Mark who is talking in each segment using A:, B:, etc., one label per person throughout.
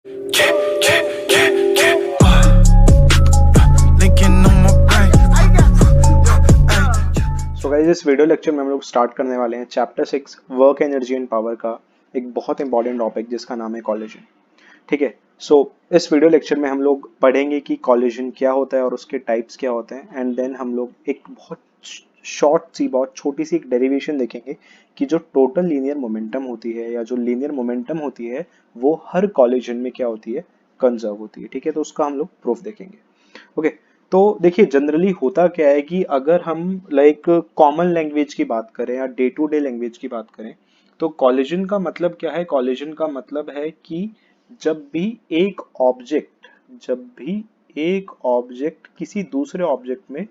A: So guys, इस video lecture में हम लोग स्टार्ट करने वाले हैं chapter 6 work energy and power का एक बहुत इंपॉर्टेंट टॉपिक जिसका नाम है कॉलिजन। ठीक है। सो इस वीडियो लेक्चर में हम लोग पढ़ेंगे कि कॉलिजन क्या होता है और उसके टाइप्स क्या होते हैं, एंड देन हम लोग एक बहुत शॉर्ट सी, बहुत छोटी सी एक डेरिवेशन देखेंगे कि जो टोटल लीनियर मोमेंटम होती है या जो लीनियर मोमेंटम होती है वो हर कॉलिजन में क्या होती है, कंजर्व होती है। ठीक है, तो उसका हम लोग प्रूफ देखेंगे। ओके। तो देखिए, जनरली होता क्या है कि अगर हम लाइक कॉमन लैंग्वेज की बात करें या डे टू डे लैंग्वेज की बात करें, तो कॉलिजन का मतलब क्या है? कॉलिजन का मतलब है कि जब भी एक ऑब्जेक्ट जब भी एक ऑब्जेक्ट किसी दूसरे ऑब्जेक्ट में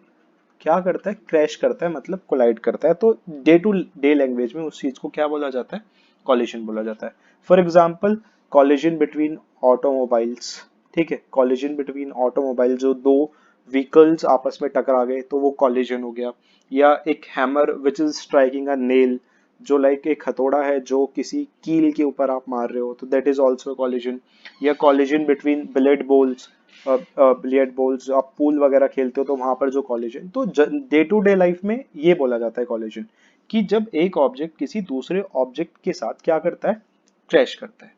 A: क्या करता है, क्रैश करता है, मतलब कोलाइड करता है, तो डे टू डे लैंग्वेज में उस चीज को क्या बोला जाता है? कॉलिजन बोला जाता है। For example, collision between automobiles. ठीक है, कॉलिजन बिटवीन ऑटोमोबाइल, जो दो व्हीकल्स आपस में टकरा गए तो वो कॉलिजन हो गया। या एक hammer which is striking a nail, जो लाइक एक हथौड़ा है जो किसी कील के ऊपर आप मार रहे हो, तो दैट इज ऑल्सो कॉलिजन। या collision between billiard balls, billiard balls आप पूल वगैरह खेलते हो तो वहां पर जो कॉलिजन, तो डे टू डे लाइफ में ये बोला जाता है कॉलिजन, कि जब एक ऑब्जेक्ट किसी दूसरे ऑब्जेक्ट के साथ क्या करता है, क्रैश करता है।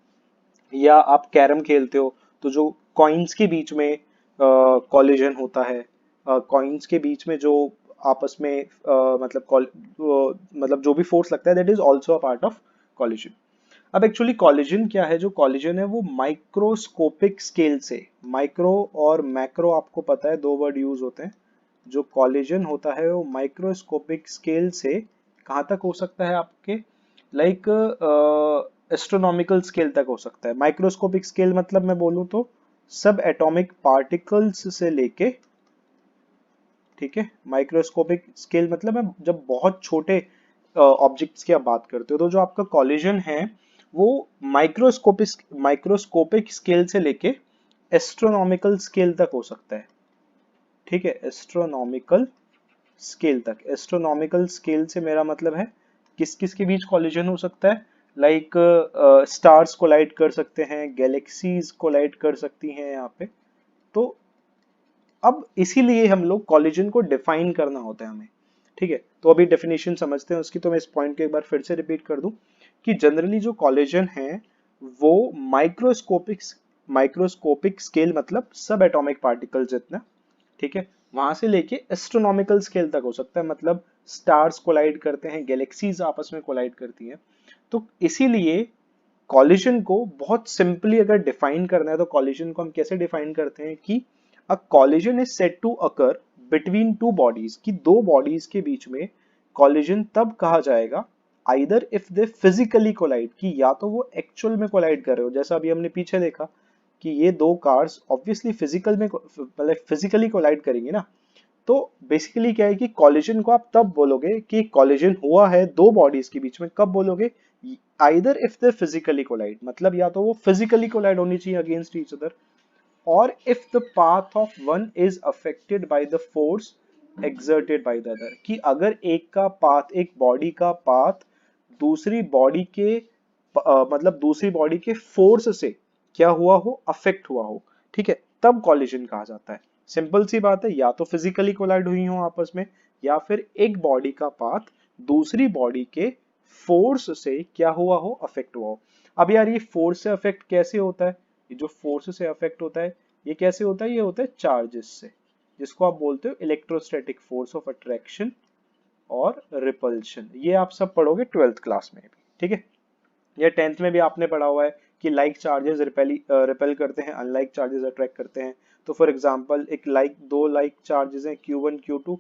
A: या आप कैरम खेलते हो तो जो कॉइन्स के बीच में कॉलिजन होता है, कॉइन्स के बीच में जो आपस में मतलब जो भी फोर्स लगता है, that is also a part of collision. अब एक्चुअली कॉलिजन क्या है? जो कॉलिजन है वो माइक्रोस्कोपिक स्केल से, माइक्रो और मैक्रो आपको पता है, दो वर्ड यूज होते हैं। जो कॉलिजन होता है वो माइक्रोस्कोपिक स्केल से कहाँ तक हो सकता है आपके, लाइक एस्ट्रोनॉमिकल स्केल तक हो सकता है। माइक्रोस्कोपिक स्केल मतलब मैं बोलूँ तो सब एटॉमिक पार्टिकल्स से लेके, ठीक है, माइक्रोस्कोपिक स्केल मतलब है जब बहुत छोटे ऑब्जेक्ट्स की आप बात करते हो, तो जो आपका कॉलिजन है वो माइक्रोस्कोपिक स्केल से लेके एस्ट्रोनॉमिकल स्केल तक हो सकता है। ठीक है, एस्ट्रोनॉमिकल स्केल तक। एस्ट्रोनॉमिकल स्केल से मेरा मतलब है किस किस के बीच कॉलिजन हो सकता है, लाइक स्टार्स कोलाइड कर सकते हैं, गैलेक्सीज कोलाइड कर सकती हैं यहाँ पे। तो अब इसीलिए हम लोग कॉलिजन को डिफाइन करना होता है हमें। ठीक है, तो अभी डेफिनेशन समझते हैं उसकी, तो मैं इस पॉइंट को एक बार फिर से रिपीट कर दूं कि जनरली जो कॉलिजन है वो माइक्रोस्कोपिक स्केल मतलब सब एटॉमिक पार्टिकल जितना, ठीक है, वहां से लेके एस्ट्रोनॉमिकल स्केल तक हो सकता है, मतलब स्टार्स कोलाइड करते हैं, गैलेक्सीज आपस में कोलाइड करती हैं। तो इसीलिए कॉलिजन को बहुत सिंपली अगर डिफाइन करना है तो कॉलिजन को हम कैसे डिफाइन करते हैं कि a collision is said to occur between two bodies, कि दो बॉडीज के बीच में कॉलिजन तब कहा जाएगा either if they physically collide, कि या तो वो एक्चुअल में कोलाइड कर रहे हो, जैसा अभी हमने पीछे देखा कि ये दो कार्स ऑब्वियसली फिजिकल में मतलब फिजिकली कोलाइड करेंगे ना। तो बेसिकली क्या है कि कॉलिजन को आप तब बोलोगे कि कॉलिजन हुआ है दो बॉडीज के बीच में, कब बोलोगे? Either if they physically collide, मतलब या तो वो फिजिकली कोलाइड होनी चाहिए अगेंस्ट ईच अदर, और if the path of one is affected by the force exerted by the other, कि अगर एक का पाथ, एक बॉडी का पाथ दूसरी बॉडी के मतलब दूसरी बॉडी के फोर्स से क्या हुआ हो, अफेक्ट हुआ हो, ठीक है, तब कॉलिजन कहा जाता है। सिंपल सी बात है, या तो फिजिकली कोलाइड हुई हो आपस में, या फिर एक बॉडी का पाथ दूसरी बॉडी के फोर्स से क्या हुआ हो, अफेक्ट हुआ हो। अब यार, ये फोर्स से अफेक्ट कैसे होता है? ये जो फोर्स से अफेक्ट होता है ये कैसे होता है? ये होता है चार्जेस से, जिसको आप बोलते हो इलेक्ट्रोस्टैटिक फोर्स ऑफ अट्रैक्शन और रिपल्शन। ये आप सब पढ़ोगे ट्वेल्थ क्लास में भी, ठीक है। या टेंथ में भी आपने पढ़ा हुआ है कि लाइक चार्जेस रिपेल करते हैं, अनलाइक चार्जेस अट्रैक्ट करते हैं। तो फॉर एग्जांपल, एक लाइक, दो लाइक चार्जेस हैं Q1 Q2,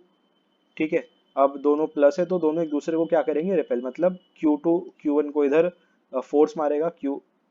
A: ठीक है। अब दोनों प्लस है तो दोनों एक दूसरे को क्या करेंगे, रिपेल, मतलब Q2 Q1 को इधर फोर्स मारेगा,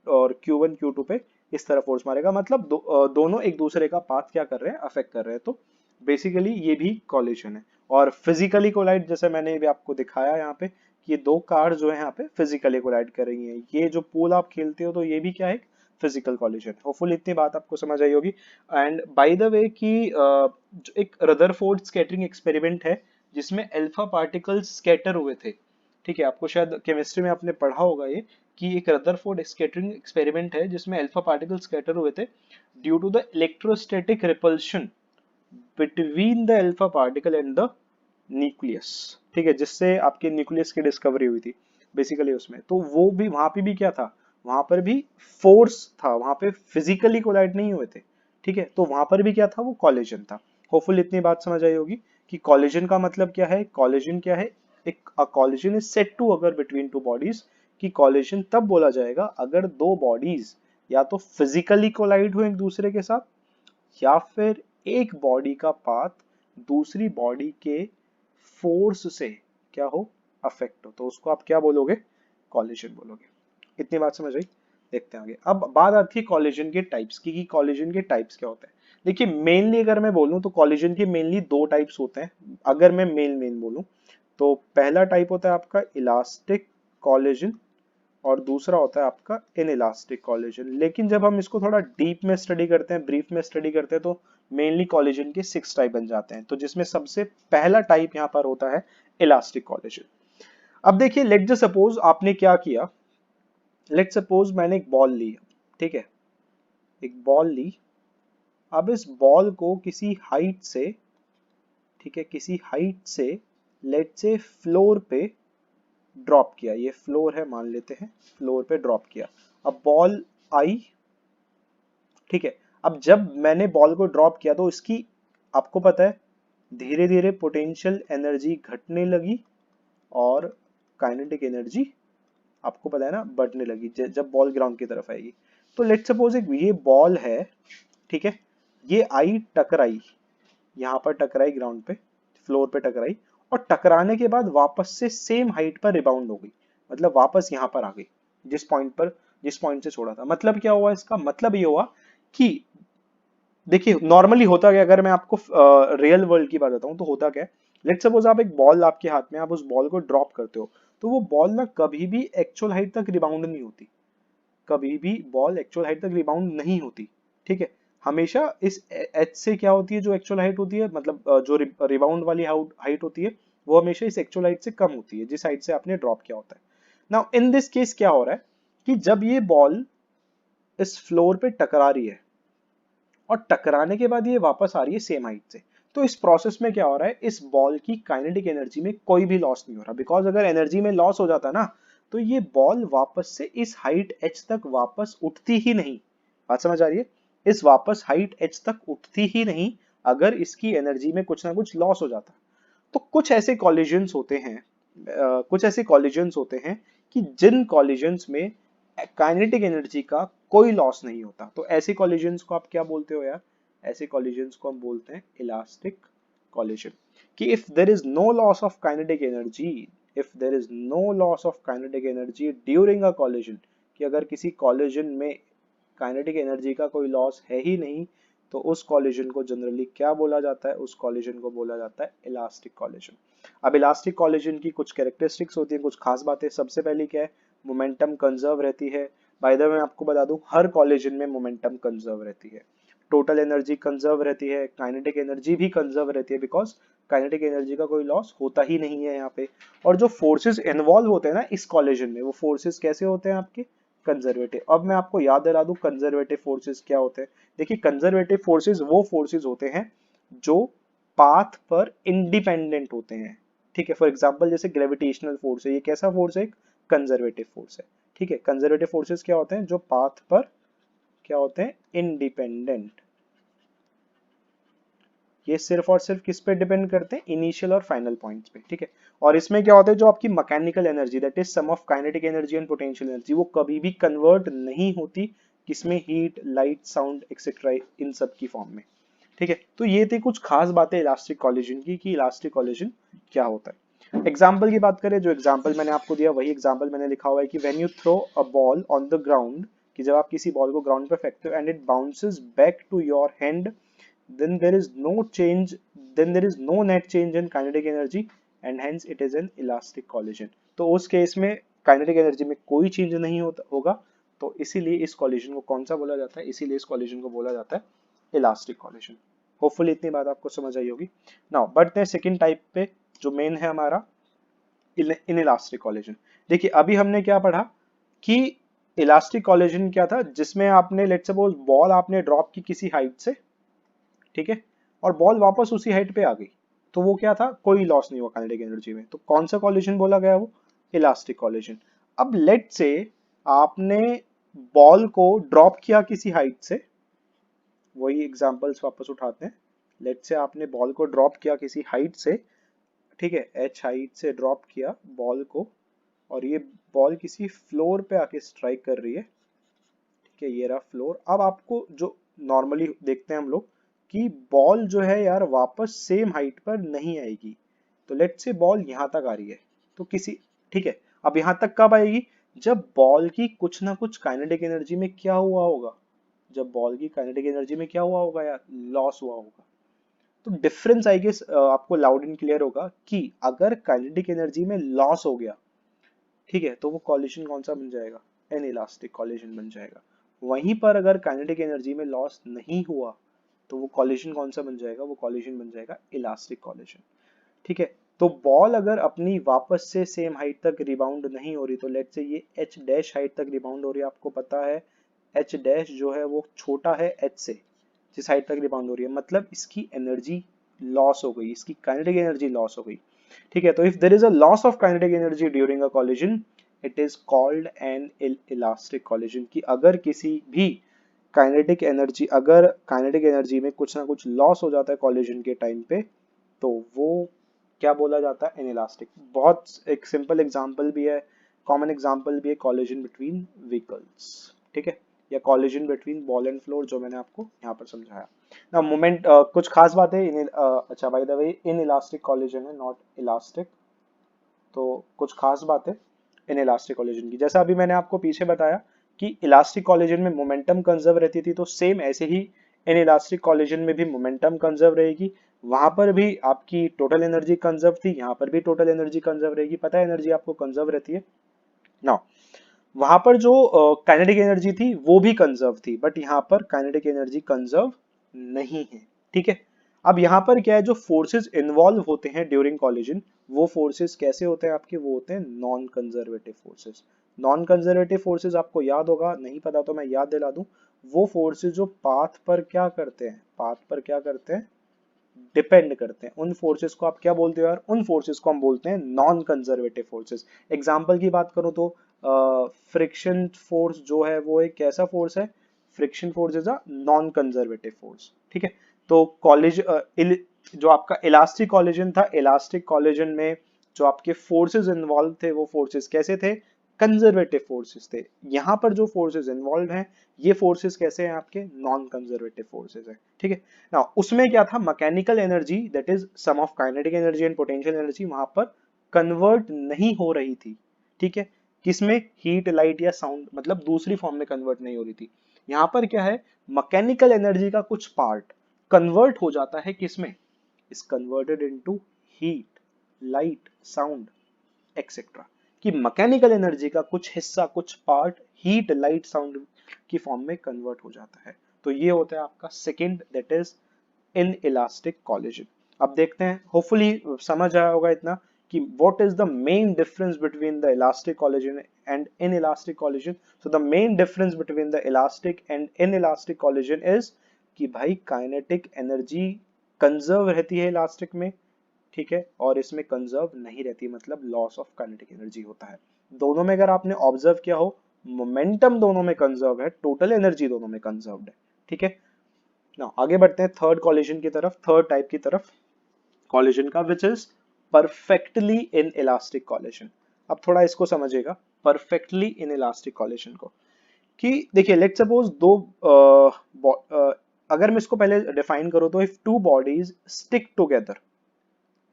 A: और Q1 Q2 पे इस तरह फोर्स मारेगा, मतलब दोनों एक दूसरे का पाथ क्या कर रहे हैं, अफेक्ट कर रहे हैं। तो बेसिकली ये भी कॉलिजन है। और फिजिकली कोलाइड, जैसे मैंने भी आपको दिखाया यहाँ पे कि ये दो कार जो है यहाँ पे फिजिकली कोलाइड कर रही हैं। ये जो पूल आप खेलते हो तो ये भी क्या है, फिजिकल कॉलिजन। होपफुली इतनी बात आपको समझ आई होगी। एंड बाय द वे कि जो एक रदरफोर्ड स्कैटरिंग एक्सपेरिमेंट है जिसमें अल्फा पार्टिकल्स स्कैटर हुए थे, ठीक है, आपको शायद केमिस्ट्री में आपने पढ़ा होगा ये कि एक रदरफोर्ड स्कैटरिंग एक्सपेरिमेंट है जिसमें अल्फा पार्टिकल स्कैटर हुए थे due to the electrostatic repulsion between the alpha particle and the nucleus. ठीक है, जिससे आपके न्यूक्लियस की डिस्कवरी हुई थी बेसिकली उसमें। तो वो भी वहां पे भी क्या था, वहां पर भी फोर्स था, वहां पे फिजिकली कोलाइड नहीं हुए थे। ठीक है, तो वहां पर भी क्या था, वो कॉलिजन था। होपफुल इतनी बात समझ आई होगी कि कॉलिजन का मतलब क्या है। कॉलिजन क्या है, एक कॉलिजन इज सेड टू अगर बिटवीन टू बॉडीज, कि कॉलिजन तब बोला जाएगा अगर दो बॉडीज या तो फिजिकली कोलाइड हो एक दूसरे के साथ, या फिर एक बॉडी का पाथ दूसरी बॉडी के फोर्स से क्या हो, अफेक्ट हो, तो उसको आप क्या बोलोगे, कॉलिजन बोलोगे। इतनी बात समझ आई। देखते हैं आगे। अब बात आती है कॉलिजन के टाइप्स की, कि कॉलिजन के टाइप्स क्या होते हैं। देखिए मेनली अगर मैं बोलूं तो कॉलिजन के मेनली दो टाइप्स होते हैं। अगर मैं मेन बोलूं तो पहला टाइप होता है आपका इलास्टिक कॉलिजन और दूसरा होता है आपका इनइलास्टिक कॉलिजन। लेकिन जब हम इसको थोड़ा डीप में स्टडी करते हैं, ब्रीफ में स्टडी करते हैं, तो मेनली कॉलिजन के 6 टाइप बन जाते हैं। तो जिसमें सबसे पहला टाइप यहाँ पर होता है इलास्टिक कॉलिजन। अब देखिए लेट जस्ट सपोज आपने क्या किया, लेट सपोज मैंने एक बॉल ली, ठीक है, एक बॉल ली। अब इस बॉल को किसी हाइट से, ठीक है, किसी हाइट से लेट से फ्लोर पे ड्रॉप किया। ये फ्लोर है मान लेते हैं, फ्लोर पे ड्रॉप किया। अब बॉल आई, ठीक है। अब जब मैंने बॉल को ड्रॉप किया तो इसकी, आपको पता है, धीरे धीरे पोटेंशियल एनर्जी घटने लगी और काइनेटिक एनर्जी, आपको पता है ना, बढ़ने लगी जब बॉल ग्राउंड की तरफ आएगी। तो लेट्स सपोज एक ये बॉल है, ठीक है, ये आई टकराई, यहाँ पर टकराई ग्राउंड पे, फ्लोर पे टकराई, और टकराने के बाद वापस से सेम हाइट पर रिबाउंड हो गई, मतलब वापस यहाँ पर आ गई जिस पॉइंट से छोड़ा था। मतलब क्या हुआ, इसका मतलब ये हुआ कि देखिए नॉर्मली होता क्या, अगर मैं आपको रियल वर्ल्ड की बात बताऊं तो होता क्या है, लेट्स सपोज आप एक बॉल आपके हाथ में, आप उस बॉल को ड्रॉप करते हो, तो वो बॉल ना कभी भी एक्चुअल हाइट तक रिबाउंड नहीं होती, कभी भी बॉल एक्चुअल हाइट तक रिबाउंड नहीं होती। ठीक है, हमेशा इस एच से क्या होती है, जो एक्चुअल हाइट होती है, मतलब जो रिबाउंड वाली हाइट होती है, वो हमेशा इस एक्चुअल हाइट से कम होती है जिस हाइट से आपने ड्रॉप किया होता है। नाउ इन दिस केस क्या हो रहा है कि जब ये बॉल इस फ्लोर पे टकरा रही है और टकराने के बाद ये वापस आ रही है सेम हाइट से, तो इस प्रोसेस में क्या हो रहा है, इस बॉल की काइनेटिक एनर्जी में कोई भी लॉस नहीं हो रहा। बिकॉज अगर एनर्जी में लॉस हो जाता ना, तो ये बॉल वापस से इस हाइट एच तक वापस उठती ही नहीं। बात समझ आ रही है, इस वापस हाइट एच तक उठती ही नहीं अगर इसकी एनर्जी में कुछ ना कुछ लॉस हो जाता। तो कुछ ऐसे कॉलिजन्स होते हैं, कुछ ऐसे कॉलिजन्स होते हैं कि जिन कॉलिजन्स में काइनेटिक एनर्जी का कोई लॉस नहीं होता। तो ऐसे कॉलिजन्स को आप क्या बोलते हो यार, ऐसे कॉलिजन्स को हम बोलते हैं इलास्टिक कॉलिजन। कि if there is no loss of kinetic energy, if there is no loss of kinetic energy during a collision, कि अगर किसी कॉलिजन में काइनेटिक एनर्जी का कोई लॉस है ही नहीं, तो उस कॉलिजन को जनरली क्या बोला जाता है, उस कॉलिजन को बोला जाता है इलास्टिक कॉलिजन। अब इलास्टिक कॉलिजन की कुछ कैरेक्टरिस्टिक्स होती हैं, कुछ खास बातें। सबसे पहली क्या है, मोमेंटम कंजर्व रहती है। बाय द वे मैं आपको बता दूं, हर कॉलिजन में मोमेंटम कंजर्व रहती है, टोटल एनर्जी कंजर्व रहती है, काइनेटिक एनर्जी भी कंजर्व रहती है, बिकॉज काइनेटिक एनर्जी का कोई लॉस होता ही नहीं है यहाँ पे। और जो फोर्सेस इन्वॉल्व होते हैं ना इस कॉलिजन में, वो फोर्सेस कैसे होते हैं आपके, कंजर्वेटिव। अब मैं आपको याद दिला दूं कंजर्वेटिव फोर्सेस क्या होते हैं। देखिए कंजर्वेटिव फोर्सेस वो फोर्सेस होते हैं जो पाथ पर इंडिपेंडेंट होते हैं। ठीक है, फॉर एग्जांपल जैसे ग्रेविटेशनल फोर्स है, ये कैसा फोर्स है, एक कंजर्वेटिव फोर्स है। ठीक है, कंजर्वेटिव फोर्सेस क्या होते हैं, जो पाथ पर क्या होते हैं, इंडिपेंडेंट। ये सिर्फ और सिर्फ किस पे डिपेंड करते हैं, इनिशियल और फाइनल पॉइंट्स पे। ठीक है, और इसमें क्या होता है, जो आपकी mechanical energy that is sum of kinetic energy and potential energy, वो कभी भी कन्वर्ट नहीं होती किसमें, हीट, लाइट, साउंड एक्सेट्रा, इन सब की फॉर्म में। ठीक है, तो ये थी कुछ खास बातें इलास्टिक कॉलिजन की, कि इलास्टिक कॉलिजन क्या होता है। एग्जाम्पल की बात करें, जो एग्जाम्पल मैंने आपको दिया वही एग्जाम्पल मैंने लिखा हुआ है कि when you throw a ball on the ground, कि जब आप किसी बॉल को ग्राउंड पे फेंकते हो and it bounces back to your hand, then there is no change, then there is no net change in kinetic energy and hence it is an elastic collision। तो उस केस में kinetic energy में कोई change नहीं होगा, तो इसीलिए इस कॉलिजन को कौन सा बोला जाता है, इसीलिए इस कॉलिजन को बोला जाता है इलास्टिक कॉलिजन। होपफुली इतनी बात आपको समझ आई होगी। नाउ बढ़ते हैं सेकंड टाइप पे, जो मेन है हमारा इनइलास्टिक कोलिजन। देखिए अभी हमने क्या पढ़ा कि इलास्टिक कोलिजन क्या था, जिसमें आपने लेट्स सपोज बॉल आपने ड्रॉप की किसी हाइट से, ठीक है, और बॉल वापस उसी हाइट पे आ गई, तो वो क्या था, कोई लॉस नहीं हुआ काइनेटिक एनर्जी में, तो कौन सा कोलिजन बोला गया, वो इलास्टिक कोलिजन। अब लेट से आपने बॉल को ड्रॉप किया किसी हाइट से, वही एग्जांपल्स वापस उठाते हैं। लेट से आपने बॉल को ड्रॉप किया किसी हाइट से, ठीक है, एच हाइट से ड्रॉप किया बॉल को, और ये बॉल किसी फ्लोर पे आके स्ट्राइक कर रही है, ठीक है, ये रहा फ्लोर। अब आपको जो नॉर्मली देखते हैं हम लोग कि बॉल जो है यार वापस सेम हाइट पर नहीं आएगी, तो लेट से बॉल यहाँ तक आ रही है, तो किसी, ठीक है, अब यहाँ तक कब आएगी, जब बॉल की कुछ ना कुछ काइनेटिक एनर्जी में क्या हुआ होगा, जब बॉल की काइनेटिक एनर्जी में क्या हुआ होगा यार, लॉस हुआ होगा। तो डिफरेंस आई गेस आपको लाउड एंड क्लियर होगा कि अगर काइनेटिक एनर्जी में लॉस हो गया, ठीक है, तो वो कॉलिजन कौन सा बन जाएगा, एन इलास्टिक कॉलिजन बन जाएगा। वहीं पर अगर काइनेटिक एनर्जी में लॉस नहीं हुआ, तो वो कॉलिजन कौन सा बन जाएगा, वो कॉलिजन बन जाएगा इलास्टिक कॉलिजन, ठीक है। तो बॉल अगर अपनी वापस से सेम हाइट तक रिबाउंड नहीं हो रही, तो लेट से ये एच डैश हाइट तक रिबाउंड हो रही है, आपको पता है एच डैश जो है वो छोटा है एच से, जिस हाइट तक रिबाउंड हो रही है, मतलब इसकी एनर्जी लॉस हो गई, इसकी काइनेटिक एनर्जी लॉस हो गई, ठीक है। तो if there is a loss of kinetic energy during a collision, it is called inelastic collision. कि अगर किसी भी काइनेटिक एनर्जी, अगर काइनेटिक एनर्जी में कुछ ना कुछ लॉस हो जाता है कॉलिजन के टाइम पे, तो वो क्या बोला जाता है, इनइलास्टिक। बहुत एक सिंपल एग्जांपल भी है, कॉमन एग्जांपल भी है, कॉलिजन बिटवीन व्हीकल्स, ठीक है, या collision between ball and floor, जो मैंने आपको यहाँ पर समझाया ना। मोमेंट कुछ खास बात है अच्छा by the way in elastic collision है, नॉट इलास्टिक, तो कुछ खास बात है इन इलास्टिक कॉलिजन की। जैसा अभी मैंने आपको पीछे बताया कि इलास्टिक कॉलिजन में मोमेंटम कंजर्व रहती थी, तो सेम ऐसे ही इन इलास्टिक कॉलिजन में भी मोमेंटम कंजर्व रहेगी। वहां पर भी आपकी टोटल एनर्जी कंजर्व थी, यहाँ पर भी टोटल एनर्जी कंजर्व रहेगी। पता है एनर्जी आपको कंजर्व रहती है ना। वहां पर जो काइनेटिक एनर्जी थी वो भी कंजर्व थी, बट यहाँ पर काइनेटिक एनर्जी कंजर्व नहीं है, ठीक है। अब यहाँ पर क्या है, जो फोर्सेस इन्वॉल्व होते हैं ड्यूरिंग कॉलिजन, वो फोर्सेस कैसे होते हैं आपके, वो होते हैं non conservative forces. Non conservative forces आपको याद होगा, नहीं पता तो मैं याद दिला दूं, वो फोर्सेस जो पाथ पर क्या करते हैं, पाथ पर क्या करते हैं, डिपेंड करते हैं। उन फोर्सेस को आप क्या बोलते हो यार, उन फोर्सेस को हम बोलते हैं नॉन कंजर्वेटिव फोर्सेस। एग्जांपल की बात करूं तो फ्रिक्शन फोर्स जो है वो एक कैसा फोर्स है, friction force is a non conservative force, ठीक है। तो जो आपका इलास्टिक कॉलिजन था, इलास्टिक कॉलिजन में जो आपके फोर्सेस इन्वॉल्व थे, वो फोर्सेस कैसे थे, कंजर्वेटिव फोर्सेस थे। यहाँ पर जो फोर्सेस इन्वॉल्व हैं, ये फोर्सेस कैसे हैं, आपके नॉन कंजर्वेटिव फोर्सेस हैं, ठीक है ना। उसमें क्या था, mechanical energy that is sum of kinetic energy and potential energy वहां पर कन्वर्ट नहीं हो रही थी, ठीक है। किसमें, हीट लाइट या साउंड, मतलब दूसरी फॉर्म में कन्वर्ट नहीं हो रही थी। यहाँ पर क्या है, मैकेनिकल एनर्जी का कुछ पार्ट कन्वर्ट हो जाता है किसमें, is converted into heat, light, sound etcetera. कि मैकेनिकल एनर्जी का कुछ हिस्सा, कुछ पार्ट हीट लाइट साउंड की फॉर्म में कन्वर्ट हो जाता है। तो ये होता है आपका second, that is in elastic collision. अब देखते हैं, होपफुली समझ आया होगा इतना कि what is the main difference between the elastic collision and inelastic collision. So the main difference between the elastic and inelastic collision is कि भाई काइनेटिक एनर्जी कंजर्व रहती है इलास्टिक में, ठीक है, और इसमें कंजर्व नहीं रहती, मतलब लॉस ऑफ काइनेटिक एनर्जी होता है। दोनों में अगर आपने ऑब्जर्व किया हो, मोमेंटम दोनों में कंजर्व है, टोटल एनर्जी दोनों में कंजर्व है, ठीक है ना। आगे बढ़ते हैं थर्ड कॉलिजन की तरफ, थर्ड टाइप की तरफ कॉलिजन का, which is perfectly in elastic collision. अब थोड़ा इसको समझिएगा, परफेक्टली इन इलास्टिक कॉलिजन को, कि देखिए लेट सपोज अगर मैं इसको पहले डिफाइन करूं तो, if two bodies stick together,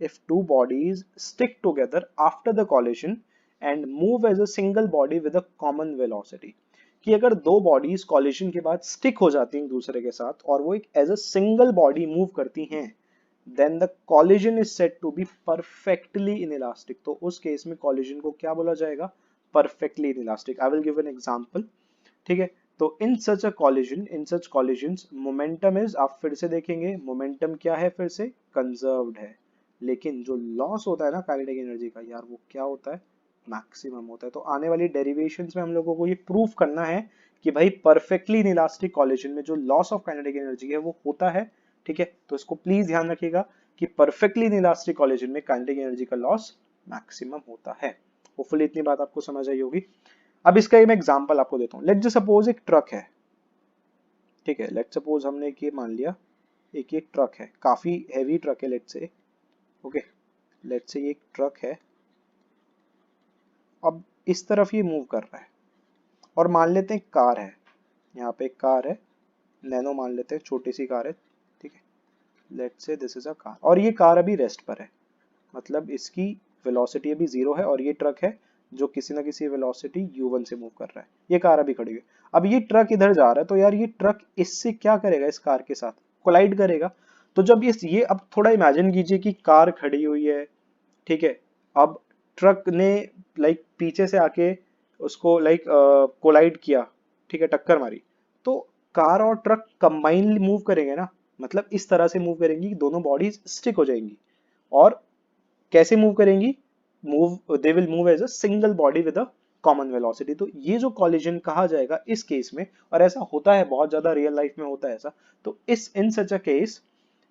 A: if two bodies stick together after the collision and move as a single body with a common velocity, कि अगर दो बॉडीज कॉलिजन के बाद स्टिक हो जाती हैं एक दूसरे के साथ और वो एक as a single body move करती हैं, then the collision is said to be perfectly inelastic। तो उस केस में कॉलिजन को क्या बोला जाएगा, perfectly inelastic। I will give an example, ठीक है। तो in such a collision, in such collisions momentum is, आप फिर से देखेंगे मोमेंटम क्या है, फिर से कंजर्व्ड है, लेकिन जो लॉस होता है ना काइनेटिक एनर्जी का यार, वो क्या होता है, मैक्सिमम होता है। तो आने वाली डेरिवेशंस में हम लोगों को ये प्रूव करना है कि भाई परफेक्टली इनइलास्टिक कॉलिजन में जो लॉस ऑफ काइनेटिक एनर्जी है वो होता है। ठीक है, तो इसको प्लीज ध्यान रखिएगा कि परफेक्टली इनइलास्टिक कॉलिजन में काइनेटिक एनर्जी का लॉस मैक्सिमम होता है। होपफुली इतनी बात आपको समझ आई होगी। अब इसका मैं एग्जांपल आपको देता हूँ। लेट्स जस्ट सपोज एक ट्रक है, ठीक है, लेट्स सपोज हमने ये मान लिया एक ट्रक है, काफी हैवी ट्रक है, let's say, okay, let's say ये एक ट्रक है। अब इस तरफ ये मूव कर रहा है, और मान लेते हैं कार है, यहाँ पे एक कार है, नैनो मान लेते हैं, छोटी सी कार है, ठीक है, let's say this is a car, और ये कार अभी रेस्ट पर है, मतलब इसकी वेलोसिटी अभी 0 है, और ये ट्रक है जो किसी ना किसी वेलोसिटी u1 से मूव कर रहा है। ये कार अभी खड़ी है। अब ये ट्रक इधर जा रहा है, तो यार ये ट्रक इससे क्या करेगा, इस कार के साथ कोलाइड करेगा। तो जब ये अब थोड़ा इमेजिन कीजिए कि कार खड़ी हुई है, ठीक है, अब ट्रक ने लाइक पीछे से आके उसको लाइक कोलाइड किया, ठीक है, टक्कर मारी, तो कार और ट्रक कंबाइनली मूव करेंगे ना, मतलब इस तरह से मूव करेंगी कि दोनों बॉडीज स्टिक हो जाएंगी। और कैसे मूव करेंगी, move they will move as a single body with a common velocity. तो ये जो कॉलिजन कहा जाएगा इस केस में, और ऐसा होता है बहुत ज्यादा, रियल लाइफ में होता है ऐसा, तो इस इन सच अ केस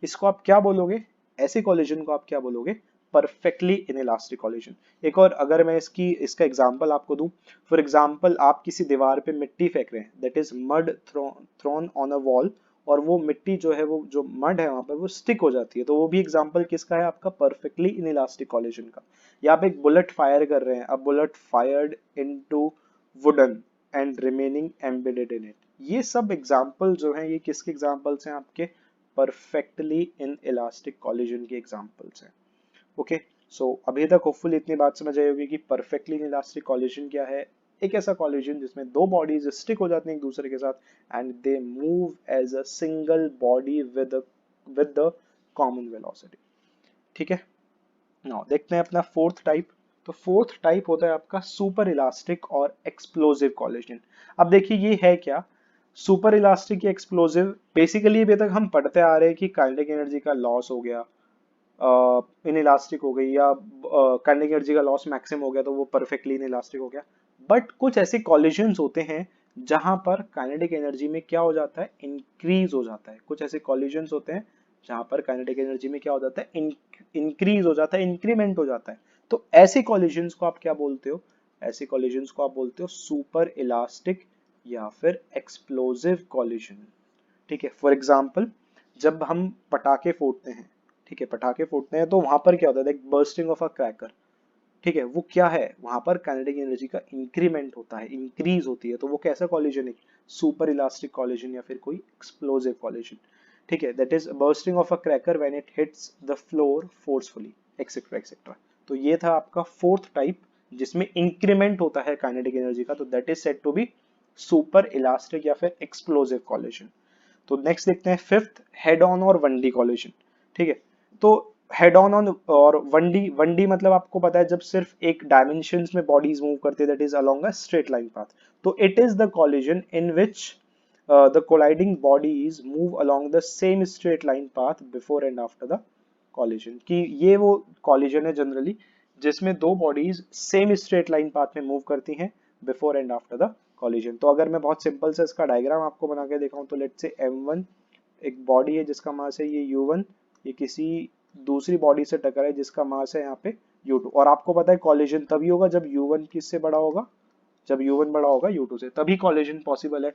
A: इसको आप क्या बोलोगे, ऐसे कॉलिजन को आप क्या बोलोगे, परफेक्टली इनइलास्टिक कॉलिजन। एक और अगर मैं इसका एग्जांपल आपको दूं, फॉर एग्जांपल आप किसी दीवार पे मिट्टी फेंक रहे हैं, that is mud thrown on a wall, और वो मिट्टी जो है, वो जो मड है वहां पर वो स्टिक हो जाती है, तो वो भी एग्जांपल किसका है, आपका परफेक्टली इनइलास्टिक कॉलिजन का। या आप एक बुलेट फायर कर रहे हैं, अब bullet fired into wooden and remaining embedded in it, ये सब एग्जांपल जो हैं ये किसके एग्जांपल्स हैं, आपके परफेक्टली इन इलास्टिक कॉलिजन के एग्जांपल्स हैं। ओके, सो अभी तक होपफुली इतनी बात समझ आई होगी कि परफेक्टली इलास्टिक कॉलिजन क्या है। एक ऐसा कॉलिजन जिसमें दो बॉडीज स्टिक हो जाती हैं एक दूसरे के साथ and they move as a single body with the common velocity. ठीक है, नाउ देखते हैं अपना फोर्थ टाइप। तो फोर्थ टाइप होता है आपका सुपर इलास्टिक और एक्सप्लोसिव कॉलिजन। अब देखिए ये है क्या, सुपर इलास्टिक या एक्सप्लोसिव, बेसिकली अभी तक हम पढ़ते आ रहे हैं कि काइनेटिक एनर्जी का लॉस हो गया, इनइलास्टिक हो गई, या काइनेटिक एनर्जी का लॉस मैक्सिमम हो गया तो वो परफेक्टली इनइलास्टिक हो गया। बट कुछ ऐसे कॉलिजन्स होते हैं जहां पर काइनेटिक एनर्जी में क्या हो जाता है, इंक्रीज हो जाता है। कुछ ऐसे कॉलिजन्स होते हैं जहां पर काइनेटिक एनर्जी में क्या हो जाता है, इंक्रीज हो जाता है, इंक्रीमेंट हो जाता है। तो ऐसे कॉलिजन्स को आप क्या बोलते हो, ऐसे कॉलिजन्स को आप बोलते हो सुपर इलास्टिक या फिर एक्सप्लोसिव कॉलिजन। ठीक है, फॉर एग्जाम्पल जब हम पटाखे फोड़ते हैं, ठीक है, पटाखे फोड़ते हैं तो वहां पर क्या होता है, बर्स्टिंग ऑफ अ क्रैकर, ठीक है, वो क्या है, वहां पर काइनेटिक एनर्जी का इंक्रीमेंट होता है, इंक्रीज होती है, तो वो कैसा कॉलिजन है, सुपर इलास्टिक कॉलिजन या फिर कोई एक्सप्लोसिव कॉलिजन। ठीक है, that is bursting of a cracker when it hits the floor forcefully, etcetera etcetera. तो ये था आपका फोर्थ टाइप जिसमें इंक्रीमेंट होता है काइनेटिक एनर्जी का, तो that is said to be super elastic या फिर एक्सप्लोसिव कॉलिजन। तो नेक्स्ट देखते हैं फिफ्थ, हेड ऑन और वन डी कॉलिजन। ठीक है, तो हेड ऑन और वन डी मतलब आपको पता है जब सिर्फ एक डायमेंशंस में बॉडीज मूव करती है, that is along a straight line path. तो it is the collision in which the colliding bodies move along the same straight line path before and after the collision। कि ये वो collision है generally जिसमें दो bodies same straight line path में move करती हैं before and after the collision। तो अगर मैं बहुत सिंपल से इसका डायग्राम आपको बना के दिखाऊं तो लेट्स से m1 एक बॉडी है जिसका मास है ये u1, ये किसी दूसरी बॉडी से टकरा है जिसका मास है यहाँ पे u2, और आपको पता है कॉलिजन तभी होगा जब u1 किससे बड़ा होगा, जब u1 बड़ा होगा u2 से, तभी कॉलिजन पॉसिबल है।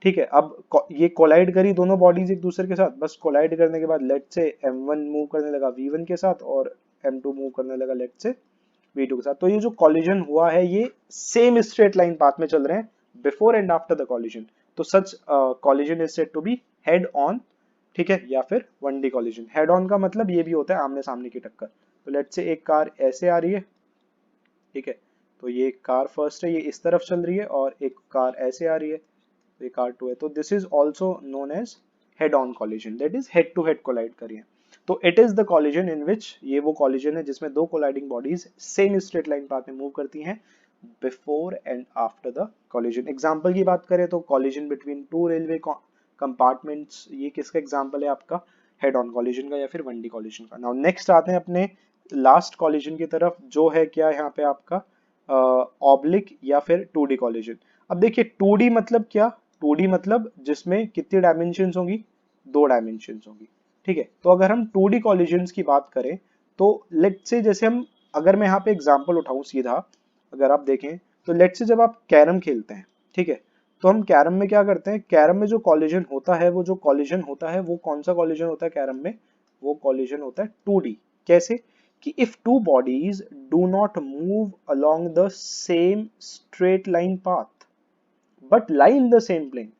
A: ठीक है, अब ये कोलाइड करी दोनों बॉडीज एक दूसरे के साथ, बस कोलाइड करने के बाद लेट से m1 मूव करने लगा v1 के साथ और m2 मूव करने लगा लेट से v2 के साथ। तो ये जो कॉलिजन हुआ है ये सेम स्ट्रेट लाइन पाथ में चल रहे हैं before and after the collision. तो such collision is said to be head on, ठीक है, या फिर one D collision. Head on का मतलब ये भी होता है आमने सामने की टक्कर। तो लेट से एक कार ऐसे आ रही है, ठीक है, तो ये कार फर्स्ट है, ये इस तरफ चल रही है, और एक कार ऐसे आ रही है, तो ये कार टू है। तो this is also known as head on collision, that is head to head collide करिए। तो it is the collision in which, ये वो कॉलिजन है जिसमें दो colliding bodies same straight line path में मूव करती हैं before and after the collision. Example की बात करें तो collision between two railway compartments, ये किसका एग्जाम्पल है आपका, हेड ऑन कॉलिजन का या फिर 1D कॉलिजन का। नाउ नेक्स्ट आते हैं अपने लास्ट कॉलिजन की तरफ, जो है क्या यहाँ पे आपका ऑब्लिक या फिर 2D कॉलिजन। अब देखिए 2D मतलब क्या, 2D मतलब जिसमें कितनी डायमेंशंस होंगी, 2 डायमेंशंस होंगी, ठीक है। तो अगर हम 2D कॉलिजन्स की बात करें तो लेट्स से, जैसे हम, अगर मैं यहाँ पे एग्जांपल उठाऊं सीधा, अगर आप देखें तो लेट्स से जब आप कैरम खेलते हैं, ठीक है, तो हम कैरम में क्या करते हैं, कैरम में जो कॉलिजन होता है, वो जो कॉलिजन होता है वो कौन सा कॉलिजन होता है कैरम में, वो कॉलिजन होता है 2D। कैसे कि if two bodies do not move along the same straight line path but lie in the same plane,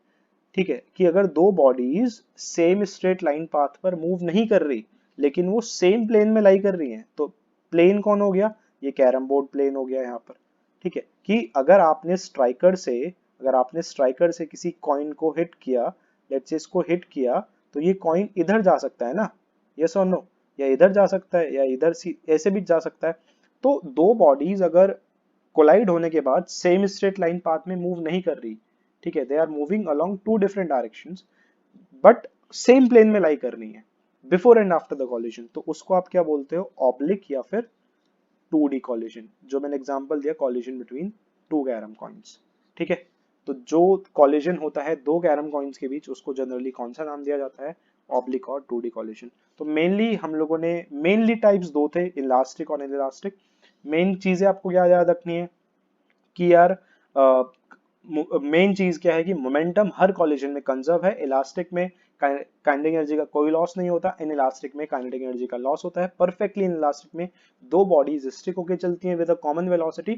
A: ठीक है, कि अगर दो bodies same straight line path पर मूव नहीं कर रही लेकिन वो सेम प्लेन में लाई कर रही हैं, तो प्लेन कौन हो गया, ये कैरम बोर्ड प्लेन हो गया यहाँ पर, ठीक है। कि अगर आपने स्ट्राइकर से किसी कॉइन को हिट किया, लेट्स से इसको हिट किया, तो ये कॉइन इधर जा सकता है ना, यस और नो, या इधर जा सकता है या इधर ऐसे भी जा सकता है। तो दो बॉडीज अगर कोलाइड होने के बाद सेम स्ट्रेट लाइन पाथ में मूव नहीं कर रही, ठीक है, they are moving along two different directions but same plane में लाई कर रही है before and after the collision, तो उसको आप क्या बोलते हो, ऑब्लिक या फिर 2D कॉलिजन, जो मैंने एग्जांपल दिया collision between to carrom coins, ठीक है। तो जो कॉलिजन होता है दो कैरम कॉइन्स के बीच, उसको जनरली कौन सा नाम दिया जाता है, ऑब्लिक और 2D कॉलिजन। तो मेनली हम लोगों ने मेनली टाइप्स दो थे, इलास्टिक और इनइलास्टिक। मेन चीजें आपको क्या याद रखनी है कि यार मेन चीज क्या है कि मोमेंटम हर कॉलिजन में कंजर्व है, इलास्टिक में काइनेटिक एनर्जी का कोई लॉस नहीं होता, इन इलास्टिक में काइनेटिक एनर्जी का लॉस होता है। परफेक्टली इन इलास्टिक में दो बॉडीज स्टिक होकर चलती हैं with a common velocity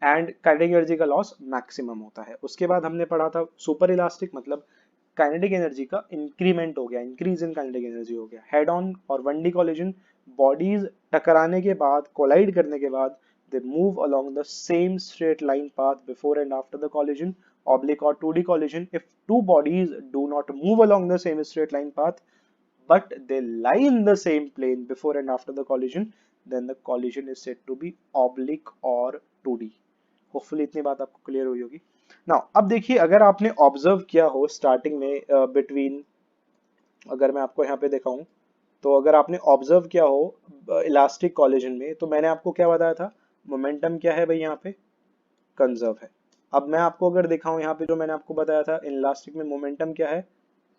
A: and kinetic energy का लॉस मैक्सिमम होता है। उसके बाद हमने पढ़ा था सुपर इलास्टिक, मतलब काइनेटिक एनर्जी का इंक्रीमेंट हो गया, इंक्रीज इन काइनेटिक एनर्जी हो गया। हेड ऑन और 1D कॉलिजन, बॉडीज टकराने के बाद, कोलाइड करने के बाद, they move along the same straight line path before and after the collision. Oblique or 2D collision, if two bodies do not move along the same straight line path but they lie in the same plane before and after the collision, then the collision is said to be oblique or 2D. Hopefully इतनी बात आपको clear हुई होगी। Now अब देखिए, अगर आपने observe किया हो स्टार्टिंग में बिटवीन, अगर मैं आपको यहाँ पे दिखाऊं, तो अगर आपने ऑब्जर्व किया हो इलास्टिक कॉलिजन में, तो मैंने आपको क्या बताया था, मोमेंटम क्या है भाई यहाँ पे, कंजर्व है। अब मैं आपको अगर दिखाऊं यहाँ पे, जो मैंने आपको बताया था इन इलास्टिक में मोमेंटम क्या है,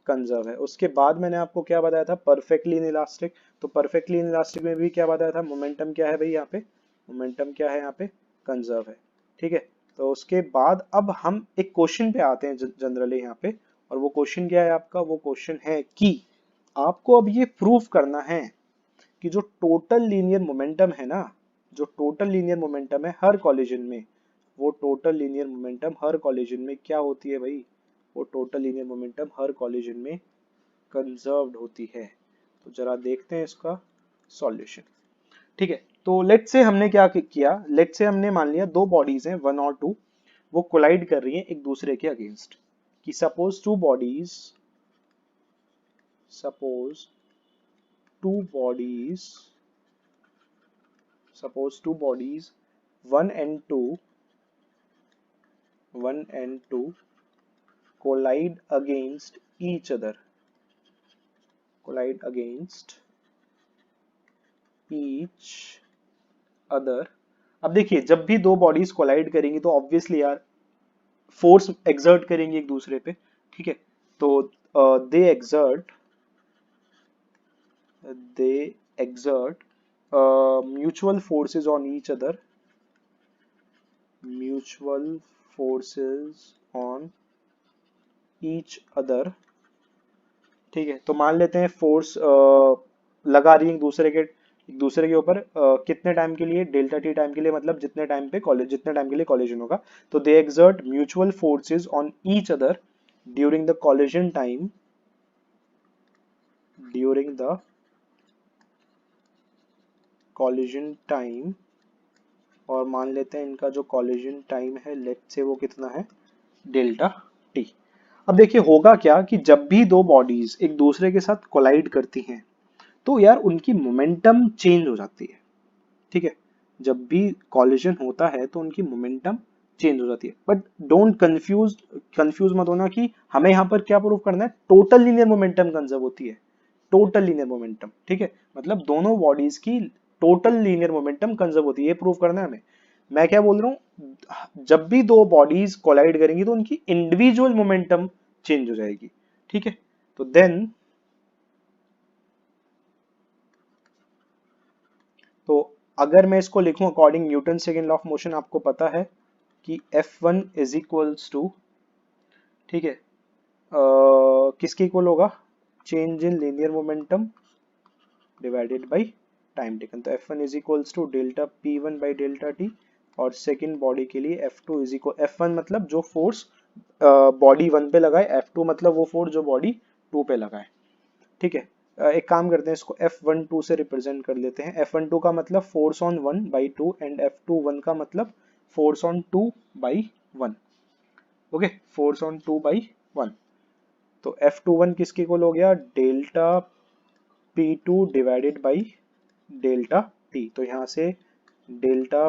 A: कंजर्व है। उसके बाद मैंने आपको क्या बताया था, परफेक्टली इन इलास्टिक, तो परफेक्टली इन इलास्टिक में भी क्या बताया था, मोमेंटम क्या है भाई यहाँ पे, मोमेंटम क्या है यहाँ पे, कंजर्व है, ठीक है। तो उसके बाद अब हम एक क्वेश्चन पे आते हैं जनरली यहाँ पे, और वो क्वेश्चन क्या है आपका, वो क्वेश्चन है कि आपको अब ये प्रूव करना है कि जो टोटल लीनियर मोमेंटम है ना, जो टोटल लीनियर मोमेंटम है हर कॉलिजन में, वो टोटल लीनियर मोमेंटम हर कॉलिजन में क्या होती है भाई, वो टोटल लीनियर मोमेंटम हर कॉलिजन में कंजर्व्ड होती है। तो जरा देखते हैं इसका सॉल्यूशन, ठीक है। तो लेट्स से हमने क्या किया, लेट्स से हमने मान लिया दो बॉडीज हैं, वन और टू, वो कोलाइड कर रही हैं एक दूसरे के अगेंस्ट, कि suppose two bodies, suppose two bodies, one and two collide against each other, collide against each other। अब देखिए, जब भी दो बॉडीज कोलाइड करेंगी तो ऑब्वियसली यार फोर्स एक्सर्ट करेंगे एक दूसरे पे, ठीक है। तो दे exert mutual forces on each other, mutual forces on each other, ठीक है। तो मान लेते हैं फोर्स लगा रही है एक दूसरे के ऊपर कितने टाइम के लिए, डेल्टा टी टाइम के लिए, मतलब जितने टाइम के लिए कॉलिजन होगा। तो they exert mutual forces on each other during the collision time, और मान लेते हैं इनका जो कॉलिजन टाइम है, लेट्स से वो कितना है, डेल्टा टी। अब देखिए होगा क्या कि जब भी दो बॉडीज एक दूसरे के साथ कोलाइड करती हैं तो यार उनकी मोमेंटम चेंज हो जाती है, ठीक है। जब भी कॉलिजन होता है तो उनकी मोमेंटम चेंज हो जाती है, बट डोंट कंफ्यूज मत होना कि हमें यहाँ पर क्या प्रूव करना है, टोटल लीनियर मोमेंटम कंजर्व होती है, टोटल लीनियर मोमेंटम, ठीक है, मतलब दोनों बॉडीज की टोटल लीनियर मोमेंटम कंजर्व होती है, ये प्रूव करना है हमें। मैं क्या बोल रहा हूं, जब भी दो बॉडीज कोलाइड करेंगी तो उनकी इंडिविजुअल मोमेंटम चेंज हो जाएगी, ठीक है। तो देन तो अगर मैं इसको लिखूं according Newton second law of motion, आपको पता है कि F1 इज इक्वल्स टू, ठीक है, किसके इक्वल होगा, change in linear momentum divided by time taken. तो F1 is equals to delta P1 by delta T, और सेकेंड बॉडी के लिए F2 इज इक्वल, F1 मतलब जो फोर्स बॉडी 1 पे लगाए, F2 मतलब वो फोर्स जो बॉडी 2 पे लगाए, ठीक है। एक काम करते हैं, इसको F12 से रिप्रेजेंट कर लेते हैं। F12 का मतलब force on 1 by 2 and F21 का मतलब force on 2 by 1, okay, force on 2 by 1। तो F21 किसके इक्वल हो गया, delta P2 divided by delta T। तो यहाँ से डेल्टा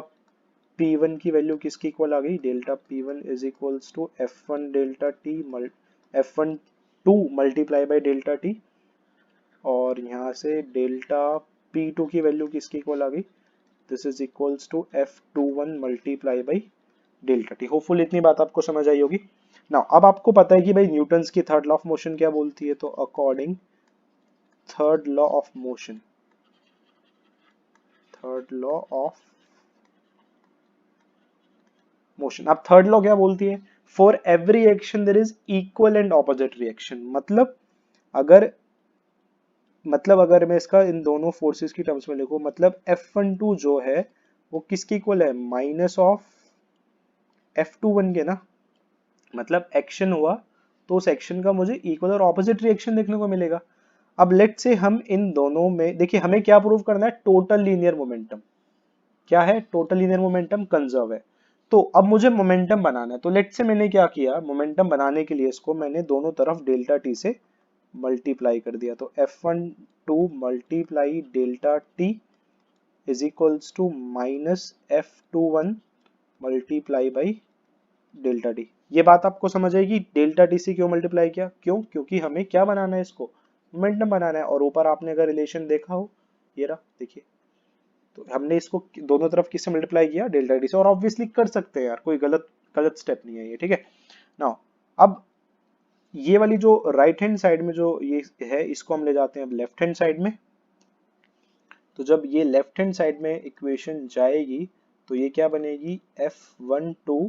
A: P1 की वैल्यू किसकी इक्वल आ गई, delta P1 is equals to F1 delta T F12 multiply by delta T, और यहाँ से डेल्टा P2 की वैल्यू किसकी इक्वल आ गई, this is equals to F21 multiply by delta T. Hopeful इतनी बात आपको समझ आई होगी। नाउ अब आपको पता है कि भाई न्यूटन्स की थर्ड लॉ ऑफ मोशन क्या बोलती है, तो according third law of motion, third law of motion, अब थर्ड लॉ क्या बोलती है, for every action there is equal and opposite reaction. अगर मतलब अगर मैं इसका इन दोनों फोर्सेस की टर्म्स में लिखूं, मतलब F12 जो है वो किसकी इक्वल है, माइनस ऑफ F21 के ना, मतलब एक्शन हुआ तो उस एक्शन का मुझे इक्वल और ऑपोजिट रिएक्शन देखने को मिलेगा। अब लेट से हम इन दोनों में देखिए, हमें क्या प्रूव करना है, टोटल लीनियर मोमेंटम क्या है, टोटल लीनियर मोमेंटम कंजर्व है। तो अब मुझे मोमेंटम बनाना है, तो लेट से मैंने क्या किया, मोमेंटम बनाने के लिए इसको मैंने दोनों तरफ डेल्टा टी से मल्टीप्लाई कर दिया। तो F12 multiply delta T is equals to minus F21 multiply by delta T. ये बात आपको समझ आएगी, डेल्टा टी से क्यों मल्टीप्लाई किया, क्यों, क्योंकि हमें क्या बनाना है, इसको मोमेंटम बनाना है। और ऊपर आपने अगर रिलेशन देखा हो, ये रहा देखिए, तो हमने इसको दोनों तरफ किससे मल्टीप्लाई किया, डेल्टा टी से, और ऑब्वियसली कर सकते हैं यार, कोई गलत गलत स्टेप नहीं है ये, ठीक है। नाउ अब ये वाली जो राइट हैंड साइड में जो ये है, इसको हम ले जाते हैं अब लेफ्ट हैंड साइड में। तो जब ये लेफ्ट हैंड साइड में इक्वेशन जाएगी तो ये क्या बनेगी, F12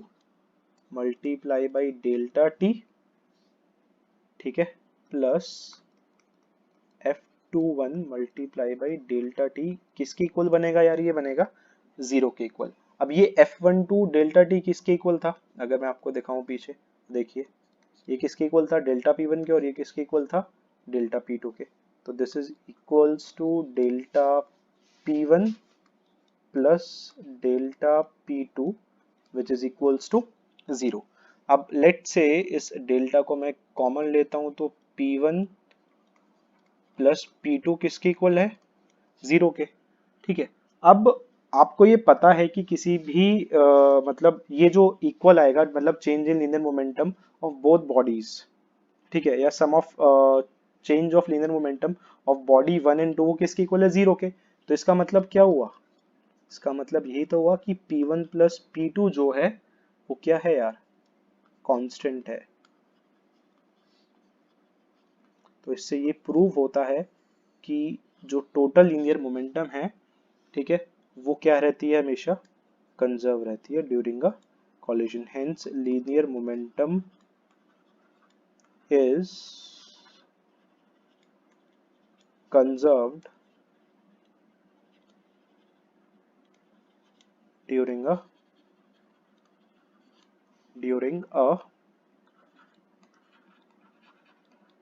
A: multiply by delta T, ठीक है, plus F21 multiply by delta T, किसके इक्वल बनेगा यार, ये बनेगा 0 के इक्वल। अब ये F12 डेल्टा टी किसके इक्वल था, अगर मैं आपको दिखाऊं पीछे, देखिए ये किसके इक्वल था, डेल्टा P1 के, और ये किसके इक्वल था, डेल्टा P2 के। तो this is equals to delta P1 plus delta P2 which is equals to 0। अब लेट से इस डेल्टा को मैं कॉमन लेता हूं, तो P1 प्लस P2 किसके इक्वल है, 0 के, ठीक है। अब आपको ये पता है कि किसी भी मतलब ये जो इक्वल आएगा, मतलब change in linear momentum of both bodies, ठीक है, या sum of change of linear momentum of body 1 and 2 किसके इक्वल है, 0 के। तो इसका मतलब क्या हुआ, इसका मतलब यही तो हुआ कि P1 प्लस P2 जो है वो क्या है यार, कांस्टेंट है। तो इससे ये प्रूव होता है कि जो टोटल लीनियर मोमेंटम है, ठीक है, वो क्या रहती है, हमेशा कंजर्व रहती है during a collision. Hence linear momentum is conserved during a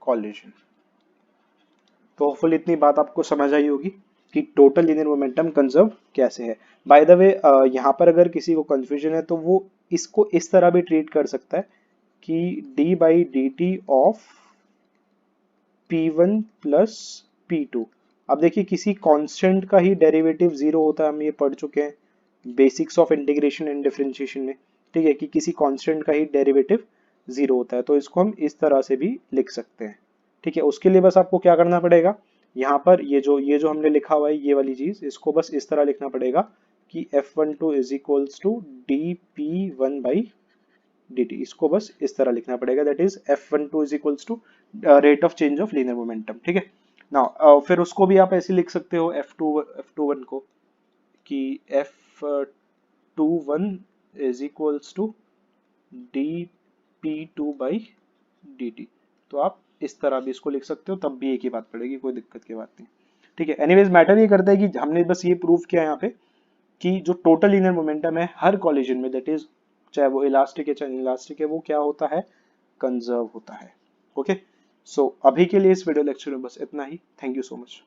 A: collision. तो होपफुल इतनी बात आपको समझ आई होगी कि टोटल लीनियर मोमेंटम कंजर्व कैसे है। बाय द वे यहाँ पर अगर किसी को कंफ्यूजन है तो वो इसको इस तरह भी ट्रीट कर सकता है कि d by D T of P1 plus P2। अब देखिए किसी कांस्टेंट का ही डेरिवेटिव 0 होता है, हम ये पढ़ चुके हैं basics of integration and differentiation में, ठीक है, कि किसी कांस्टेंट का ही डेरिवेटिव 0 होता है। तो इसको हम इस तरह से भी लिख सकते हैं, ठीक है। उसके लिए बस आपको क्या करना पड़ेगा, यहाँ पर ये जो हमने लिखा हुआ है ये वाली चीज, इसको बस इस तरह लिखना पड़ेगा कि F12 is equals to dp1/dt। इसको बस इस तरह लिखना पड़ेगा, that is F12 is equals to rate of change of linear momentum. ठीक है, नाउ फिर उसको भी आप ऐसे लिख सकते हो F21 को कि F21 is equals to dp2/dt। तो आप इस तरह भी इसको लिख सकते हो, तब भी एक ही बात पड़ेगी, कोई दिक्कत की बात नहीं। ठीक है, एनीवेज मैटर ये करता है कि हमने बस ये प्रूव किया यहाँ पे कि जो टोटल लीनियर मोमेंटम है हर कॉलिजन में, दैट इज चाहे वो इलास्टिक है चाहे इलास्टिक है, वो क्या होता है, कंजर्व होता है। ओके, सो अभी के लिए इस वीडियो लेक्चर में बस इतना ही। Thank you so much.